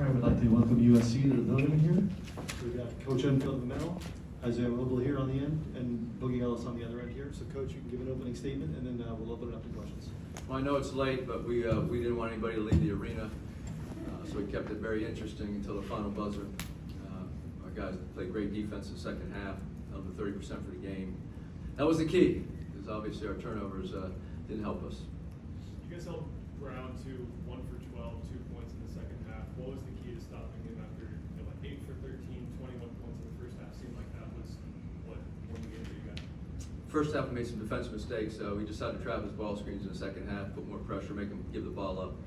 right, we'd like to welcome USC to the building here. We've got Coach Enfield in the middle, Isaiah Roble here on the end, and Boogie Ellis on the other end here. So Coach, you can give an opening statement, and then we'll open it up to questions. Well, I know it's late, but we didn't want anybody to leave the arena, so we kept it very interesting until the final buzzer. Our guys played great defense in the second half, held to 30% for the game. That was the key, because obviously our turnovers didn't help us. You guys held Brown to 1 for 12, 2 points in the second half. What was the key to stopping him after 8 for 13, 21 points in the first half? Seemed like that was what won the game for you guys. First half, we made some defensive mistakes. We decided to trap his ball screens in the second half, put more pressure, make him give the ball up,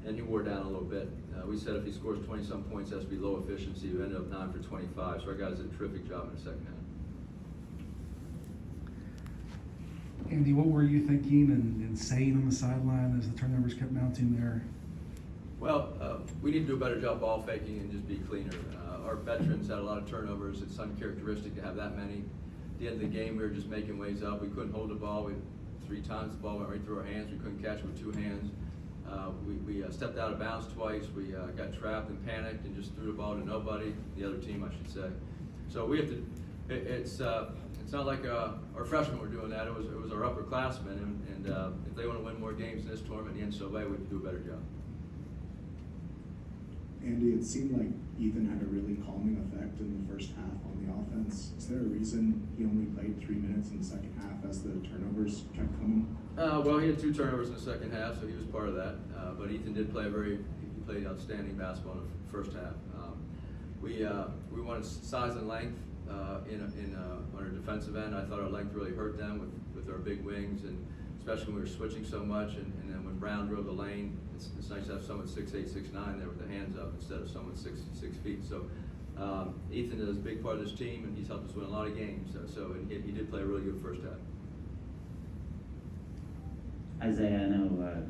and he wore down a little bit. We said if he scores 20-some points, it has to be low efficiency. We ended up 9 for 25, so our guys did a terrific job in the second half. Andy, what were you thinking and saying on the sideline as the turnovers kept mounting there? Well, we need to do a better job ball faking and just be cleaner. Our veterans had a lot of turnovers. It's uncharacteristic to have that many. At the end of the game, we were just making ways up. We couldn't hold the ball. 3 times the ball went right through our hands. We couldn't catch it with 2 hands. We stepped out of bounds twice. We got trapped and panicked and just threw the ball to nobody, the other team, I should say. So we have to. It's not like our freshmen were doing that. It was our upperclassmen, and if they want to win more games in this tournament, the NCAA, we have to do a better job. Andy, it seemed like Ethan had a really calming effect in the first half on the offense. Is there a reason he only played 3 minutes in the second half as the turnovers kept coming? Well, he had 2 turnovers in the second half, so he was part of that. But Ethan did play he played outstanding basketball in the first half. We wanted size and length on our defensive end. I thought our length really hurt them with our big wings, and especially when we were switching so much. And then when Brown drove the lane, it's nice to have someone 6'8", 6'9" there with the hands up instead of someone 6 feet. So Ethan is a big part of this team, and he's helped us win a lot of games. So he did play a really good first half. Isaiah, I know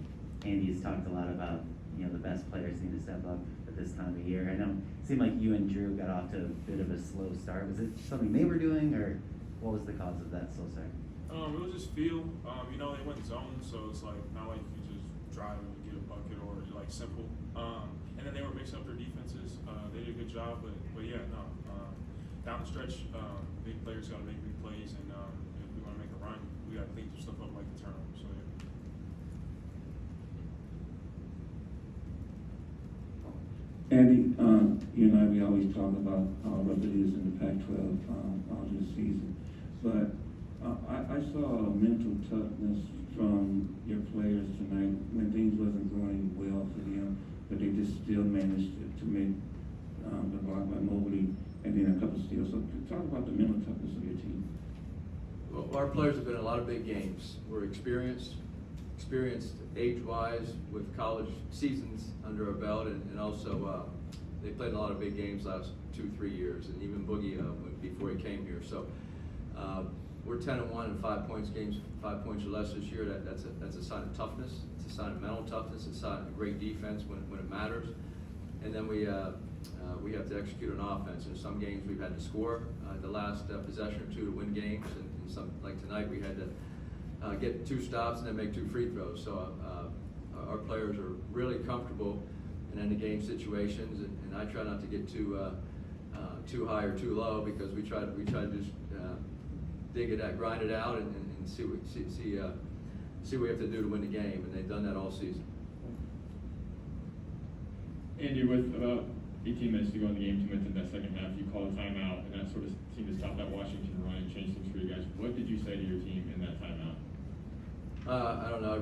Andy's talked a lot about the best players need to step up at this time of year. I know it seemed like you and Drew got off to a bit of a slow start. Was it something they were doing, or what was the cause of that slow start? It was just feel. They went zone, so it's like not like you just drive and get a bucket or like simple. And then they were mixing up their defenses. They did a good job, but yeah, no. Down the stretch, big players got to make big plays, and if we want to make a run, we got to clean some stuff up like the turnover. So yeah. Andy, you and I, we always talk about how rough it is in the Pac-12 all this season, but I saw a mental toughness from your players tonight when things wasn't going well for them, but they just still managed to make the block by Mobley and then a couple steals. So talk about the mental toughness of your team. Well, our players have been in a lot of big games. We're experienced age-wise with college seasons under our belt, and also they played in a lot of big games last 2-3 years, and even Boogie before he came here. So we're 10-1 in 5 points games, 5 points or less this year. That's a sign of toughness. It's a sign of mental toughness. It's a sign of great defense when it matters. And then we have to execute on offense. In some games we've had to score the last possession or 2 to win games, and some like tonight we had to get 2 stops and then make 2 free throws. So our players are really comfortable in end of game situations, and I try not to get too high or too low, because we try to just grind it out and see what we have to do to win the game, and they've done that all season. Andy, with about 18 minutes to go in the game, 2 minutes in that second half, you called a timeout, and that sort of seemed to stop that Washington run and change things for you guys. What did you say to your team in that timeout? I don't know. I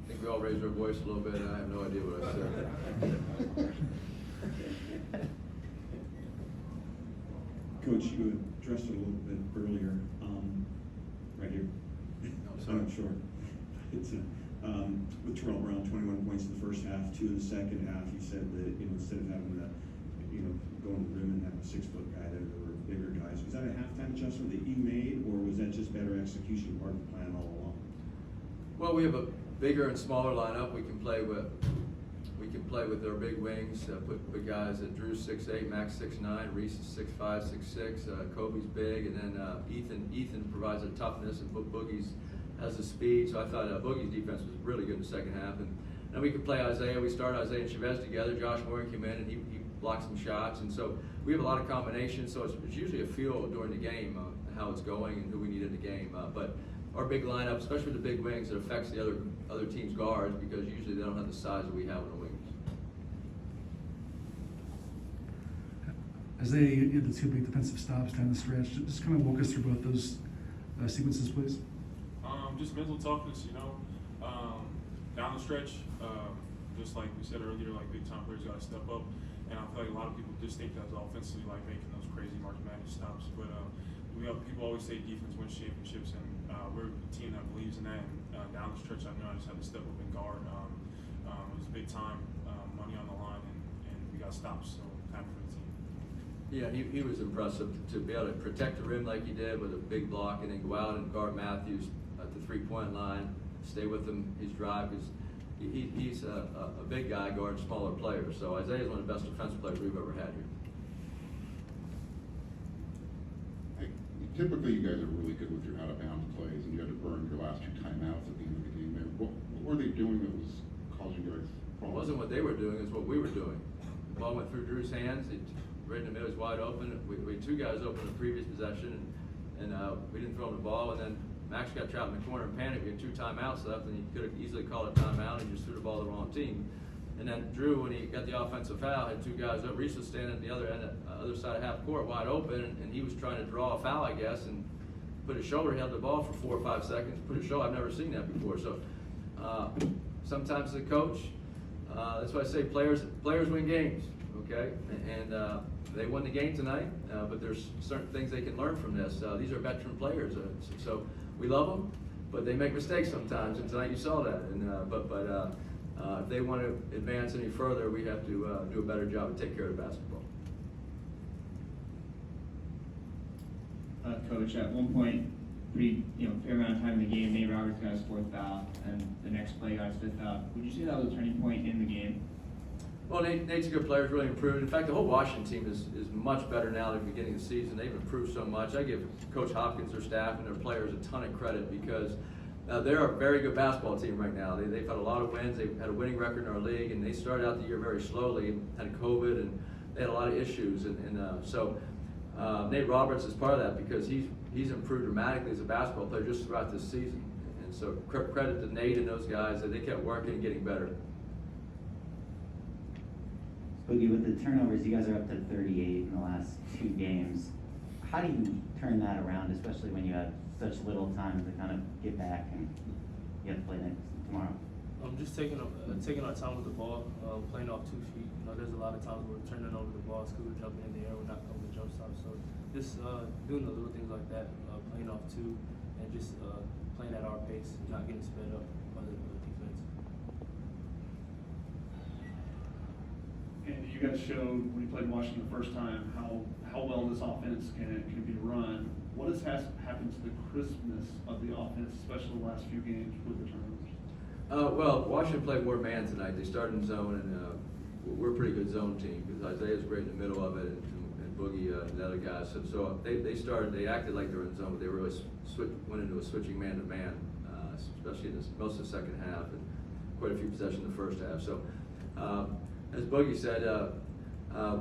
think we all raised our voice a little bit, and I have no idea what I said. Coach, you addressed it a little bit earlier, right here. Sorry. Sure. It's with Terrell Brown, 21 points in the first half, 2 in the second half. You said that instead of having the go in the rim and have a 6-foot guy, that there were bigger guys. Was that a halftime adjustment that you made, or was that just better execution part of the plan all along? Well, we have a bigger and smaller lineup. We can play with our big wings. Put guys that Drew's 6'8", Max 6'9", Reese is 6'5", 6'6", Kobe's big, and then Ethan provides a toughness, and Boogie's has the speed. So I thought Boogie's defense was really good in the second half, and we could play Isaiah. We started Isaiah and Chavez together. Josh Morgan came in, and block some shots, and so we have a lot of combinations. So it's usually a feel during the game how it's going and who we need in the game. But our big lineup, especially the big wings, it affects the other team's guards because usually they don't have the size that we have on the wings. As they get the two big defensive stops down the stretch, just kind of walk us through both those sequences, please. Just mental toughness, down the stretch, just like we said earlier, like big time players gotta step up. And I feel like a lot of people just think that's offensively, like making those crazy March Madness stops. But people always say defense wins championships, and we're a team that believes in that. And down the stretch, I know I just had to step up and guard. It was big time, money on the line, and we got stops, so happy for the team. Yeah, he was impressive to be able to protect the rim like he did with a big block, and then go out and guard Matthews at the 3-point line, stay with him, his drive, because he's a big guy guarding smaller players. So Isaiah's one of the best defensive players we've ever had here. Typically, you guys are really good with your out-of-bounds plays, and you had to burn your last 2 timeouts at the end of the game there. What were they doing that was causing you guys It problems? wasn't what they were doing, it's what we were doing. The ball went through Drew's hands, right in the middle, he's wide open. We had 2 guys open the previous possession, and we didn't throw him the ball, and then Max got trapped in the corner and panicked. We had 2 timeouts left, and he could have easily called a timeout and just threw the ball to the wrong team. And then Drew, when he got the offensive foul, had 2 guys up. Reese was standing at the other end, other side of half court, wide open, and he was trying to draw a foul, I guess, and put his shoulder, he held the ball for 4 or 5 seconds, put his shoulder. I've never seen that before. So sometimes the coach, that's why I say players win games, okay? And they won the game tonight, but there's certain things they can learn from this. These are veteran players, so we love them, but they make mistakes sometimes, and tonight you saw that. And if they want to advance any further, we have to do a better job and take care of the basketball. Coach, at one point, fair amount of time in the game, Nate Roberts got his 4th foul, and the next play got his 5th foul. Would you say that was a turning point in the game? Well, Nate's a good player, he's really improved. In fact, the whole Washington team is much better now than the beginning of the season. They've improved so much. I give Coach Hopkins, their staff, and their players a ton of credit because they're a very good basketball team right now. They've had a lot of wins. They've had a winning record in our league, and they started out the year very slowly, had COVID, and they had a lot of issues. So Nate Roberts is part of that because he's improved dramatically as a basketball player just throughout this season. And so credit to Nate and those guys that they kept working and getting better. Boogie, with the turnovers, you guys are up to 38 in the last 2 games. How do you turn that around, especially when you have such little time to kind of get back and you have to play tomorrow? Just taking our time with the ball, playing off 2 feet. There's a lot of times we're turning over the ball because we're jumping in the air, we're not coming to jump stop. So just doing the little things like that, playing off 2, and just playing at our pace, not getting sped up by the defense. And you guys showed when you played Washington the first time how well this offense can be run. What has happened to the crispness of the offense, especially the last few games with the turnovers? Well, Washington played more man tonight. They started in zone, and we're a pretty good zone team because Isaiah's great in the middle of it, and Boogie and the other guys. So they acted like they were in zone, but they really went into a switching man-to-man, especially in most of the second half, and quite a few possessions in the first half. So as Boogie said,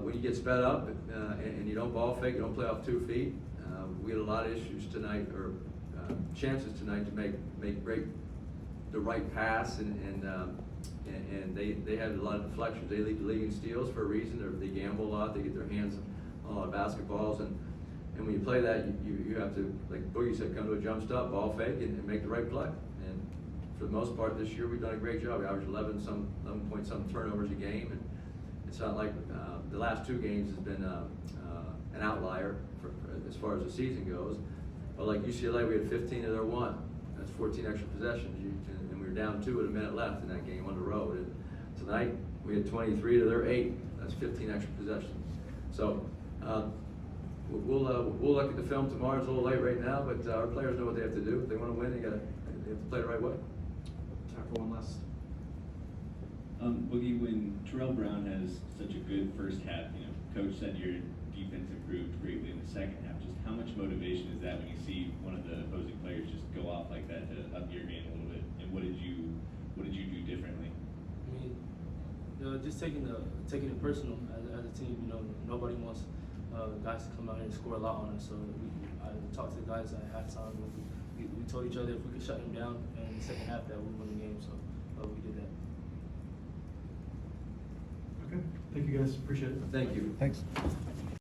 when you get sped up and you don't ball fake, you don't play off 2 feet, we had a lot of issues tonight, or chances tonight to make the right pass, and they had a lot of deflections. They lead the league in steals for a reason. They gamble a lot. They get their hands on a lot of basketballs, and when you play that, you have to, like Boogie said, come to a jump stop, ball fake, and make the right play. And for the most part this year, we've done a great job. We averaged 11 point some turnovers a game, and it's not like the last 2 games has been an outlier as far as the season goes. But like UCLA, we had 15 of their 1. That's 14 extra possessions, and we were down 2 with a minute left in that game on the road. And tonight, we had 23 to their 8. That's 15 extra possessions. So we'll look at the film tomorrow. It's a little late right now, but our players know what they have to do. If they want to win, they have to play the right way. Time for one last. Boogie, when Terrell Brown has such a good first half, Coach said your defense improved greatly in the second half. Just how much motivation is that when you see one of the opposing players just go off like that to up your game a little bit? And what did you do differently? I mean, just taking it personal as a team. You know, nobody wants guys to come out here and score a lot on us. So I talked to the guys at halftime. We told each other if we could shut him down in the second half that we would win the game. So we did that. Okay, thank you guys, appreciate it. Thank you. Thanks.